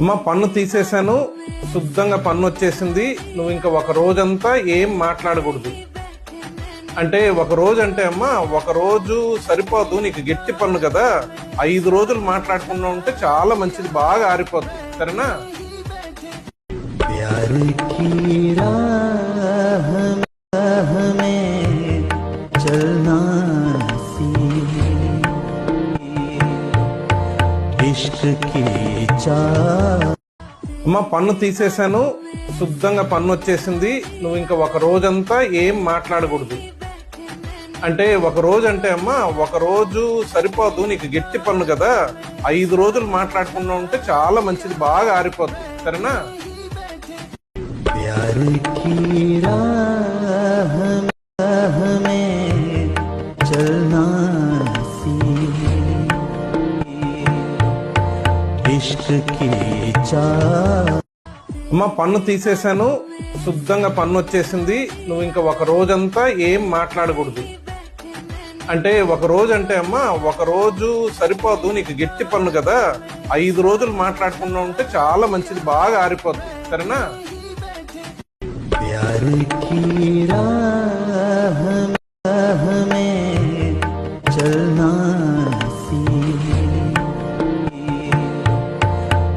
అమ్మ పన్ను తీసేశాను, శుద్ధంగా పన్ను వచ్చేసింది. నువ్వు ఇంకా ఒక రోజంతా ఏం మాట్లాడకూడదు. అంటే ఒక రోజు అంటే అమ్మ, ఒక రోజు సరిపోదు, నీకు గట్టి పన్ను కదా. 5 రోజులు మాట్లాడకుండా ఉంటే చాలా మంచిది, బాగా ఆరిపోద్ది. సరేనా? प्यार की राह में चलना इश्क की चाह। అమ్మ పన్ను తీసేశాను, శుద్ధంగా పన్ను వచ్చేసింది. నువ్వు ఇంకా ఒక రోజంతా ఏం మాట్లాడకూడదు. అంటే ఒక రోజు అంటే అమ్మ, ఒక రోజు సరిపోదు, నీకు గట్టి పన్ను కదా. 5 రోజులు మాట్లాడకుండా ఉంటే చాలా మంచిది, బాగా ఆరిపోద్ది. సరేనా? प्यार की राह में चलना इश्क की चाह। అమ్మ పన్ను తీసేశాను, శుద్ధంగా పన్ను వచ్చేసింది. నువ్వు ఇంకా ఒక రోజంతా ఏం మాట్లాడకూడదు. అంటే ఒక రోజు అంటే అమ్మ, ఒక రోజు సరిపోదు, నీకు గట్టి పన్ను కదా. 5 రోజులు మాట్లాడకుండా ఉంటే చాలా మంచిది, బాగా ఆరిపోద్ది. సరేనా? प्यार की राह